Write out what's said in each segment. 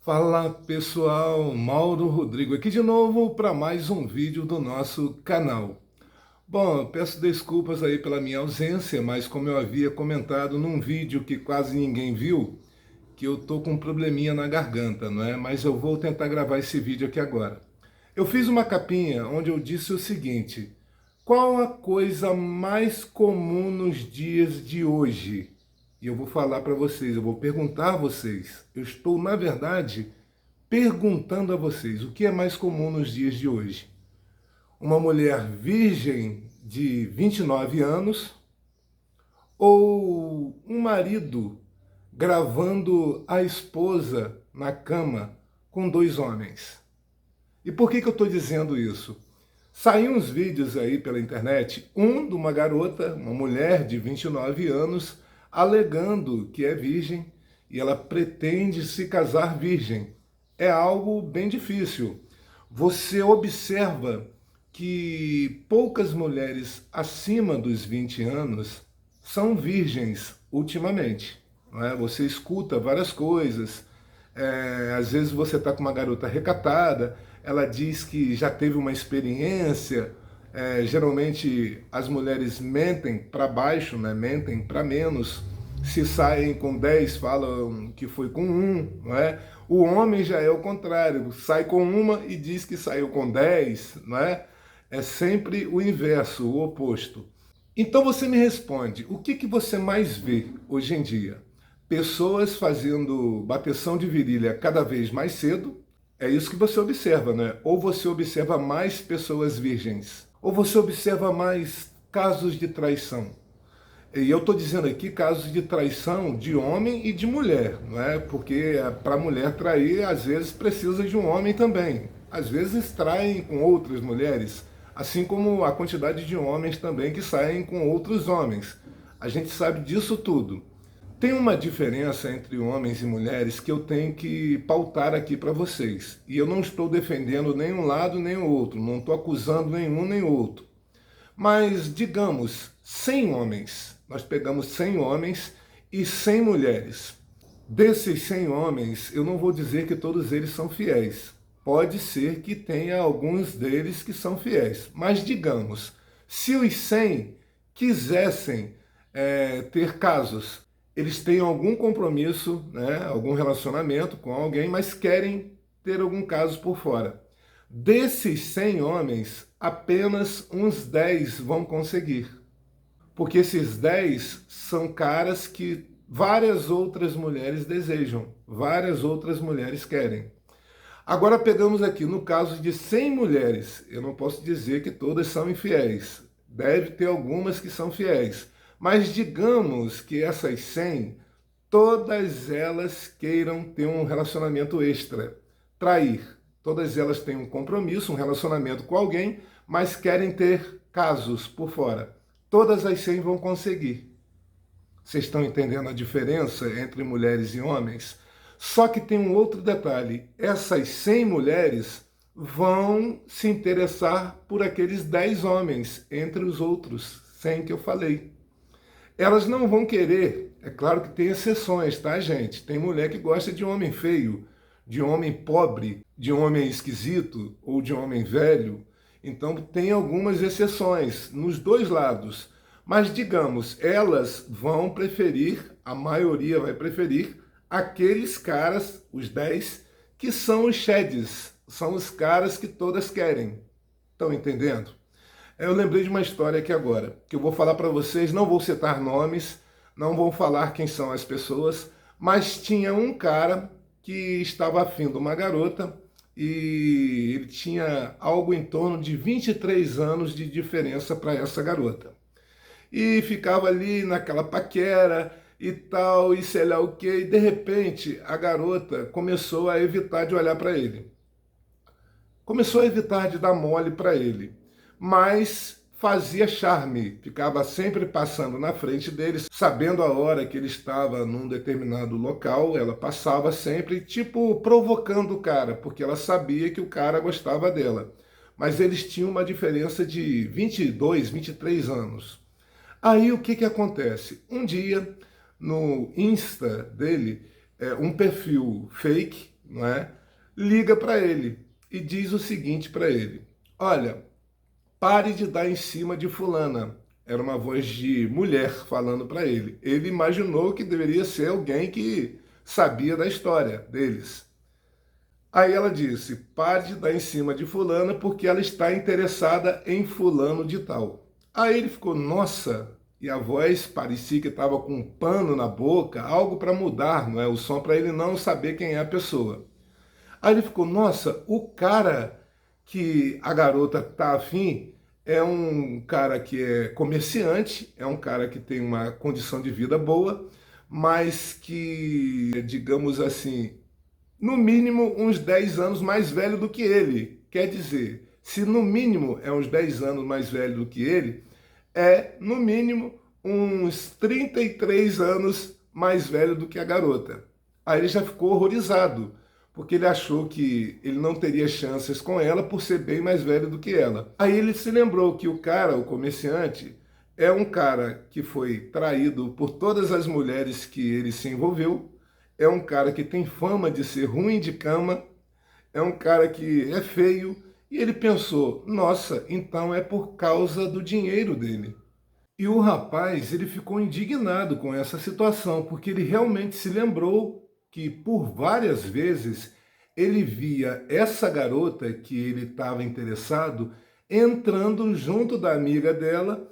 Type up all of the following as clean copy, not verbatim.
Fala pessoal, Mauro Rodrigo aqui de novo para mais um vídeo do nosso canal. Bom, eu peço desculpas aí pela minha ausência, mas como eu havia comentado num vídeo que quase ninguém viu, que eu tô com um probleminha na garganta, não é? Mas eu vou tentar gravar esse vídeo aqui agora. Eu fiz uma capinha onde eu disse o seguinte: qual a coisa mais comum nos dias de hoje? E eu vou falar para vocês, eu vou perguntar a vocês. Eu estou, na verdade, perguntando a vocês o que é mais comum nos dias de hoje. Uma mulher virgem de 29 anos ou um marido gravando a esposa na cama com dois homens? E por que eu estou dizendo isso? Saíram uns vídeos aí pela internet, um de uma garota, uma mulher de 29 anos, alegando que é virgem e ela pretende se casar virgem. É algo bem difícil. Você observa que poucas mulheres acima dos 20 anos são virgens ultimamente. Não é? Você escuta várias coisas, às vezes você está com uma garota recatada, ela diz que já teve uma experiência. Geralmente as mulheres mentem para baixo, né? Mentem para menos. Se saem com 10, falam que foi com um, não é? O homem já é o contrário, sai com uma e diz que saiu com 10, não é? É sempre o inverso, o oposto. Então você me responde, o que você mais vê hoje em dia? Pessoas fazendo bateção de virilha cada vez mais cedo. É isso que você observa, né? Ou você observa mais pessoas virgens, ou você observa mais casos de traição. E eu estou dizendo aqui casos de traição de homem e de mulher, não é? Porque para a mulher trair, às vezes precisa de um homem também. Às vezes traem com outras mulheres, assim como a quantidade de homens também que saem com outros homens. A gente sabe disso tudo. Tem uma diferença entre homens e mulheres que eu tenho que pautar aqui para vocês. E eu não estou defendendo nem um lado nem o outro, não estou acusando nenhum nem outro. Mas, digamos, 100 homens. Nós pegamos 100 homens e 100 mulheres. Desses 100 homens, eu não vou dizer que todos eles são fiéis. Pode ser que tenha alguns deles que são fiéis. Mas, digamos, se os 100 quisessem ter casos, eles têm algum compromisso, né, algum relacionamento com alguém, mas querem ter algum caso por fora. Desses 100 homens, apenas uns 10 vão conseguir. Porque esses 10 são caras que várias outras mulheres desejam, várias outras mulheres querem. Agora pegamos aqui no caso de 100 mulheres, eu não posso dizer que todas são infiéis, deve ter algumas que são fiéis, mas digamos que essas 100, todas elas queiram ter um relacionamento extra, trair. Todas elas têm um compromisso, um relacionamento com alguém, mas querem ter casos por fora. Todas as 100 vão conseguir. Vocês estão entendendo a diferença entre mulheres e homens? Só que tem um outro detalhe. Essas 100 mulheres vão se interessar por aqueles 10 homens, entre os outros 100 que eu falei. Elas não vão querer, é claro que tem exceções, tá, gente? Tem mulher que gosta de homem feio, de homem pobre, de homem esquisito ou de homem velho. Então tem algumas exceções nos dois lados. Mas digamos, elas vão preferir, a maioria vai preferir, aqueles caras, os 10, que são os sheds, são os caras que todas querem. Estão entendendo? Eu lembrei de uma história aqui agora, que eu vou falar para vocês, não vou citar nomes, não vou falar quem são as pessoas, mas tinha um cara que estava afim de uma garota e ele tinha algo em torno de 23 anos de diferença para essa garota. E ficava ali naquela paquera e tal, e sei lá o que, e de repente a garota começou a evitar de olhar para ele. Começou a evitar de dar mole para ele, mas fazia charme, ficava sempre passando na frente dele, sabendo a hora que ele estava num determinado local, ela passava sempre, tipo, provocando o cara, porque ela sabia que o cara gostava dela. Mas eles tinham uma diferença de 22, 23 anos. Aí o que acontece? Um dia, no Insta dele, um perfil fake não é? Liga para ele e diz o seguinte para ele: olha, pare de dar em cima de fulana. Era uma voz de mulher falando para ele. Ele imaginou que deveria ser alguém que sabia da história deles. Aí ela disse: pare de dar em cima de fulana porque ela está interessada em fulano de tal. Aí ele ficou: nossa, e a voz parecia que estava com um pano na boca, algo para mudar, não é? O som para ele não saber quem é a pessoa. Aí ele ficou: nossa, o cara que a garota tá afim é um cara que é comerciante, é um cara que tem uma condição de vida boa, mas que, digamos assim, no mínimo uns 10 anos mais velho do que ele. Quer dizer, se no mínimo é uns 10 anos mais velho do que ele, é no mínimo uns 33 anos mais velho do que a garota. Aí ele já ficou horrorizado, porque ele achou que ele não teria chances com ela por ser bem mais velho do que ela. Aí ele se lembrou que o cara, o comerciante, é um cara que foi traído por todas as mulheres que ele se envolveu, é um cara que tem fama de ser ruim de cama, é um cara que é feio, e ele pensou: nossa, então é por causa do dinheiro dele. E o rapaz, ele ficou indignado com essa situação, porque ele realmente se lembrou que por várias vezes ele via essa garota que ele estava interessado entrando junto da amiga dela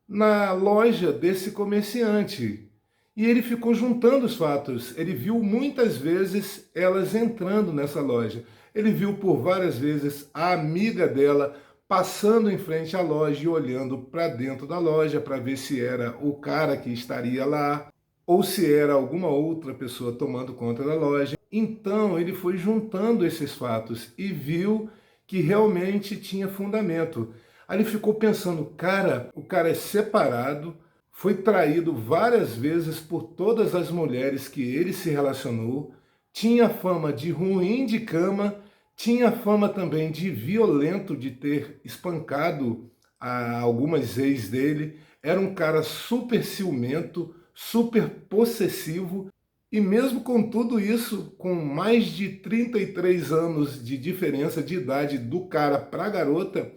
na loja desse comerciante. E ele ficou juntando os fatos. Ele viu muitas vezes elas entrando nessa loja. Ele viu por várias vezes a amiga dela passando em frente à loja e olhando para dentro da loja para ver se era o cara que estaria lá ou se era alguma outra pessoa tomando conta da loja. Então ele foi juntando esses fatos e viu que realmente tinha fundamento. Aí ele ficou pensando: cara, o cara é separado, foi traído várias vezes por todas as mulheres que ele se relacionou, tinha fama de ruim de cama, tinha fama também de violento, de ter espancado algumas ex dele, era um cara super ciumento, super possessivo, e mesmo com tudo isso, com mais de 33 anos de diferença de idade do cara para a garota,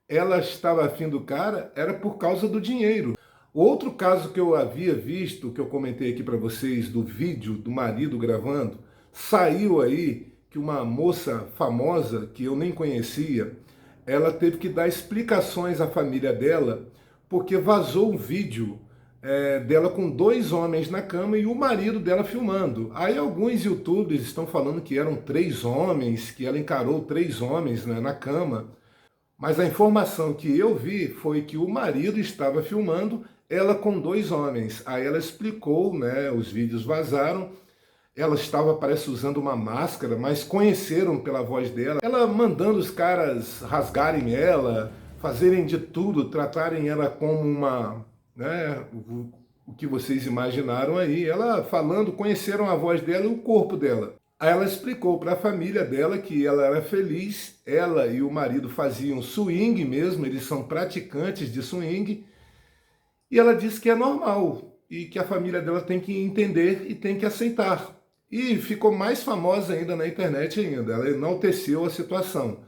ela estava afim do cara, era por causa do dinheiro. Outro caso que eu havia visto, que eu comentei aqui para vocês, do vídeo do marido gravando, saiu aí que uma moça famosa, que eu nem conhecia, ela teve que dar explicações à família dela, porque vazou um vídeo dela com dois homens na cama e o marido dela filmando. Aí alguns youtubers estão falando que eram três homens, que ela encarou três homens, né, na cama. Mas a informação que eu vi foi que o marido estava filmando ela com dois homens. Aí ela explicou, né? Os vídeos vazaram. Ela estava, parece, usando uma máscara, mas conheceram pela voz dela. Ela mandando os caras rasgarem ela, fazerem de tudo, tratarem ela como uma, né? O que vocês imaginaram aí. Ela falando, conheceram a voz dela e o corpo dela. Aí ela explicou para a família dela que ela era feliz, ela e o marido faziam swing mesmo, eles são praticantes de swing, e ela disse que é normal e que a família dela tem que entender e tem que aceitar. E ficou mais famosa ainda na internet ainda, ela enalteceu a situação.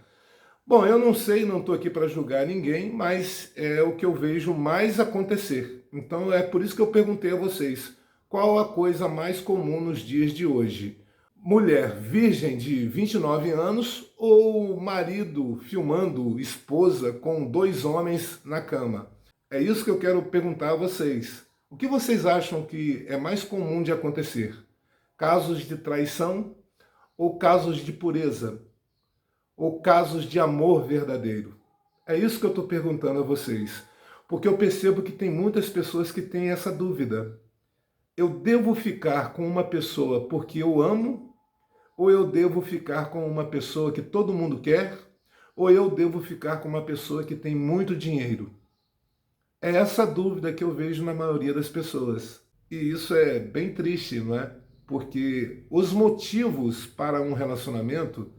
Bom, eu não sei, não estou aqui para julgar ninguém, mas é o que eu vejo mais acontecer. Então é por isso que eu perguntei a vocês, qual a coisa mais comum nos dias de hoje? Mulher virgem de 29 anos ou marido filmando esposa com dois homens na cama? É isso que eu quero perguntar a vocês. O que vocês acham que é mais comum de acontecer? Casos de traição ou casos de pureza? Ou casos de amor verdadeiro? É isso que eu estou perguntando a vocês. Porque eu percebo que tem muitas pessoas que têm essa dúvida. Eu devo ficar com uma pessoa porque eu amo? Ou eu devo ficar com uma pessoa que todo mundo quer? Ou eu devo ficar com uma pessoa que tem muito dinheiro? É essa dúvida que eu vejo na maioria das pessoas. E isso é bem triste, não é? Porque os motivos para um relacionamento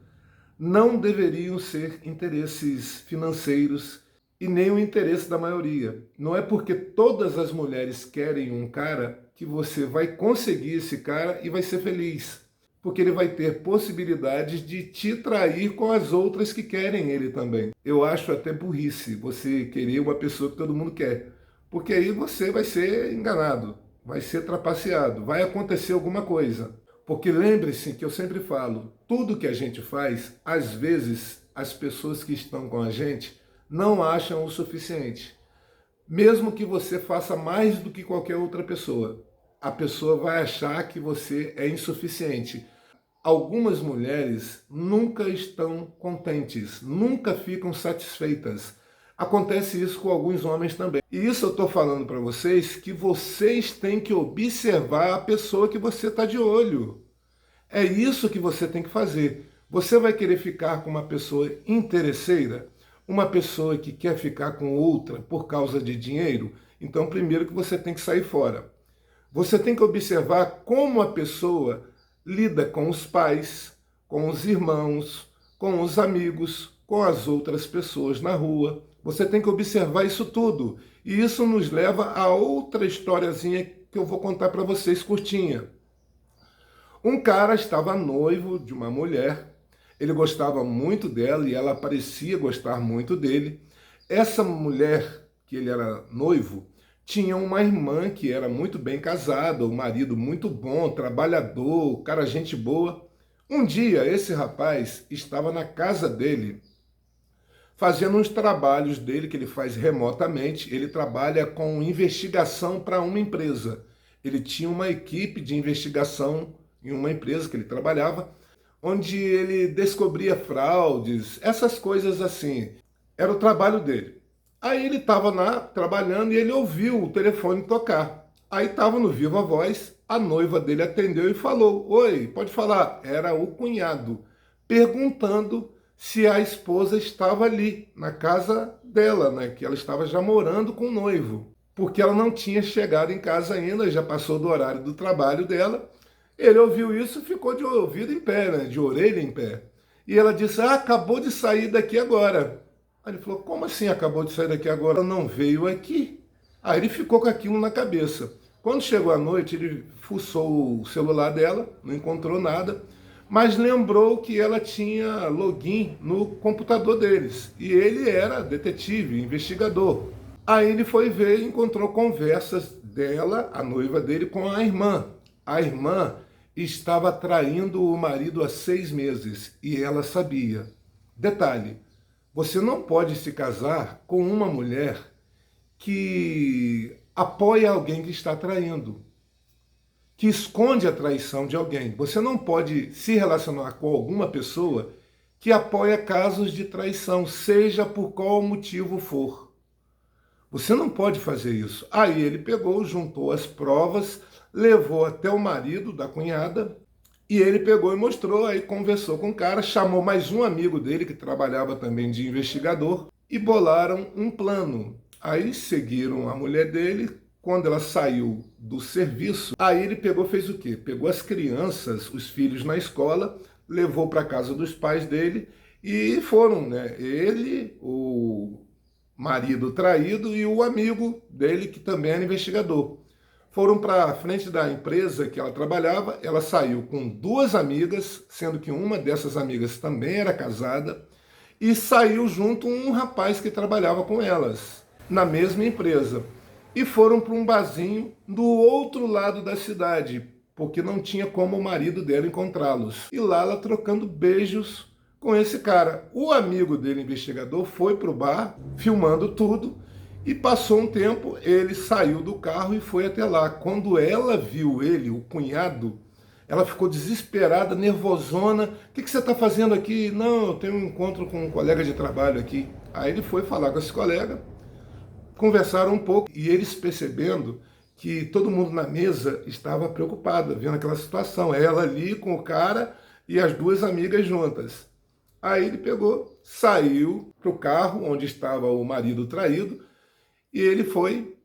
não deveriam ser interesses financeiros e nem o interesse da maioria. Não é porque todas as mulheres querem um cara que você vai conseguir esse cara e vai ser feliz. porque ele vai ter possibilidades de te trair com as outras que querem ele também. Eu acho até burrice você querer uma pessoa que todo mundo quer, porque aí você vai ser enganado, vai ser trapaceado, vai acontecer alguma coisa. Porque lembre-se que eu sempre falo, tudo que a gente faz, às vezes as pessoas que estão com a gente não acham o suficiente. Mesmo que você faça mais do que qualquer outra pessoa, a pessoa vai achar que você é insuficiente. Algumas mulheres nunca estão contentes, nunca ficam satisfeitas. Acontece isso com alguns homens também. E isso eu estou falando para vocês que vocês têm que observar a pessoa que você está de olho. É isso que você tem que fazer. Você vai querer ficar com uma pessoa interesseira? Uma pessoa que quer ficar com outra por causa de dinheiro? Então, primeiro que você tem que sair fora. Você tem que observar como a pessoa lida com os pais, com os irmãos, com os amigos, com as outras pessoas na rua. Você tem que observar isso tudo. E isso nos leva a outra historiazinha que eu vou contar para vocês curtinha. Um cara estava noivo de uma mulher, ele gostava muito dela e ela parecia gostar muito dele. Essa mulher, que ele era noivo, tinha uma irmã que era muito bem casada, um marido muito bom, trabalhador, cara gente boa. Um dia, esse rapaz estava na casa dele, fazendo uns trabalhos dele que ele faz remotamente. Ele trabalha com investigação para uma empresa. Ele tinha uma equipe de investigação em uma empresa que ele trabalhava, onde ele descobria fraudes, essas coisas assim. Era o trabalho dele. Aí ele estava lá trabalhando e ele ouviu o telefone tocar. Aí estava no Viva Voz, a noiva dele atendeu e falou: "Oi, pode falar?" Era o cunhado, perguntando se a esposa estava ali, na casa dela, né? Que ela estava já morando com o noivo. Porque ela não tinha chegado em casa ainda, já passou do horário do trabalho dela. Ele ouviu isso e ficou de ouvido em pé, né? De orelha em pé. E ela disse: "Ah, acabou de sair daqui agora." Aí ele falou: "Como assim acabou de sair daqui agora? Ela não veio aqui." Aí ele ficou com aquilo na cabeça. Quando chegou a noite, ele fuçou o celular dela, não encontrou nada, mas lembrou que ela tinha login no computador deles. E ele era detetive, investigador. Aí ele foi ver e encontrou conversas dela, a noiva dele, com a irmã. A irmã estava traindo o marido há 6 meses e ela sabia. Detalhe: você não pode se casar com uma mulher que apoia alguém que está traindo, que esconde a traição de alguém. Você não pode se relacionar com alguma pessoa que apoia casos de traição, seja por qual motivo for. Você não pode fazer isso. Aí ele pegou, juntou as provas, levou até o marido da cunhada e ele pegou e mostrou, aí conversou com o cara, chamou mais um amigo dele que trabalhava também de investigador e bolaram um plano. Aí seguiram a mulher dele. Quando ela saiu do serviço, aí ele pegou, fez o quê? Pegou as crianças, os filhos na escola, levou para casa dos pais dele e foram, né? Ele, o marido traído e o amigo dele, que também era investigador. Foram para a frente da empresa que ela trabalhava. Ela saiu com 2 amigas, sendo que uma dessas amigas também era casada, e saiu junto um rapaz que trabalhava com elas, na mesma empresa. E foram para um barzinho do outro lado da cidade, porque não tinha como o marido dela encontrá-los. E lá ela trocando beijos com esse cara. O amigo dele, investigador, foi para o bar, filmando tudo, e passou um tempo, ele saiu do carro e foi até lá. Quando ela viu ele, o cunhado, ela ficou desesperada, nervosona. "O que você está fazendo aqui?" "Não, eu tenho um encontro com um colega de trabalho aqui." Aí ele foi falar com esse colega, conversaram um pouco e eles percebendo que todo mundo na mesa estava preocupado, vendo aquela situação. Ela ali com o cara e as 2 amigas juntas. Aí ele pegou, saiu para o carro onde estava o marido traído e ele foi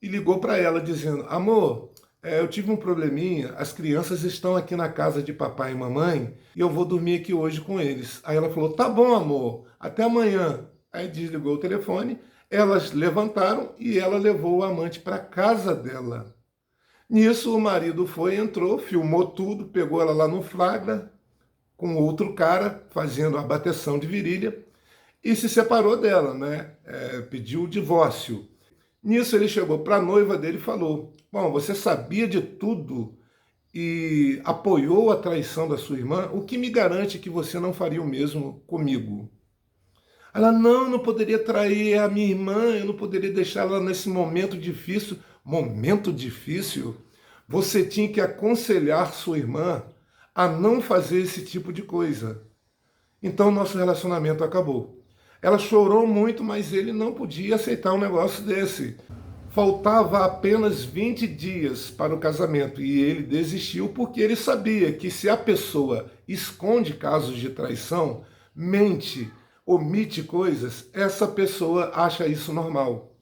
e ligou para ela dizendo: "Amor, eu tive um probleminha, as crianças estão aqui na casa de papai e mamãe e eu vou dormir aqui hoje com eles." Aí ela falou: "Tá bom, amor, até amanhã." Aí desligou o telefone, elas levantaram e ela levou o amante para casa dela. Nisso, o marido foi, entrou, filmou tudo, pegou ela lá no flagra, com outro cara, fazendo a bateção de virilha, e se separou dela, né? Pediu o divórcio. Nisso, ele chegou para a noiva dele e falou: bom, você sabia de tudo e apoiou a traição da sua irmã? O que me garante que você não faria o mesmo comigo? Ela, não, eu não poderia trair a minha irmã, eu não poderia deixá-la nesse momento difícil. Momento difícil? Você tinha que aconselhar sua irmã a não fazer esse tipo de coisa. Então, nosso relacionamento acabou. Ela chorou muito, mas ele não podia aceitar um negócio desse. Faltava apenas 20 dias para o casamento e ele desistiu porque ele sabia que se a pessoa esconde casos de traição, mente, omite coisas, essa pessoa acha isso normal.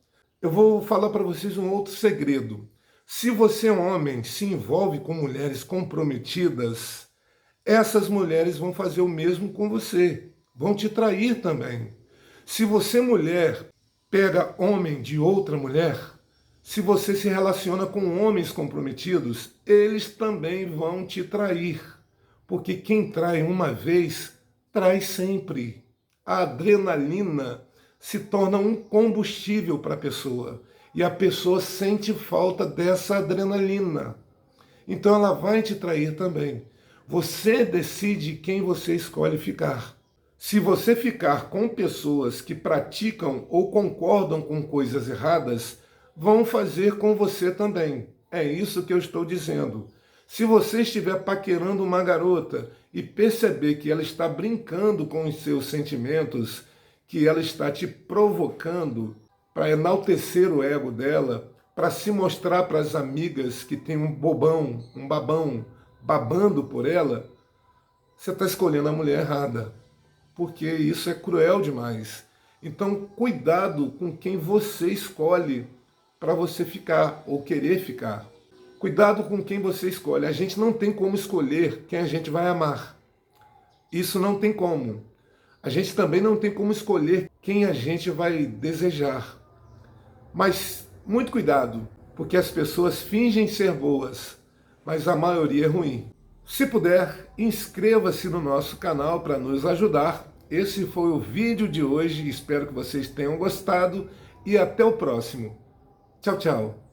Eu vou falar para vocês um outro segredo. Se você é um homem, se envolve com mulheres comprometidas, essas mulheres vão fazer o mesmo com você, vão te trair também. Se você, mulher, pega homem de outra mulher, se você se relaciona com homens comprometidos, eles também vão te trair. Porque quem trai uma vez, trai sempre. A adrenalina se torna um combustível para a pessoa. E a pessoa sente falta dessa adrenalina. Então ela vai te trair também. Você decide quem você escolhe ficar. Se você ficar com pessoas que praticam ou concordam com coisas erradas, vão fazer com você também. É isso que eu estou dizendo. Se você estiver paquerando uma garota e perceber que ela está brincando com os seus sentimentos, que ela está te provocando para enaltecer o ego dela, para se mostrar para as amigas que tem um bobão, um babão, babando por ela, você está escolhendo a mulher errada, porque isso é cruel demais. Então, cuidado com quem você escolhe para você ficar ou querer ficar. Cuidado com quem você escolhe. A gente não tem como escolher quem a gente vai amar. Isso não tem como. A gente também não tem como escolher quem a gente vai desejar. Mas muito cuidado, porque as pessoas fingem ser boas, mas a maioria é ruim. Se puder, inscreva-se no nosso canal para nos ajudar. Esse foi o vídeo de hoje, espero que vocês tenham gostado e até o próximo. Tchau, tchau.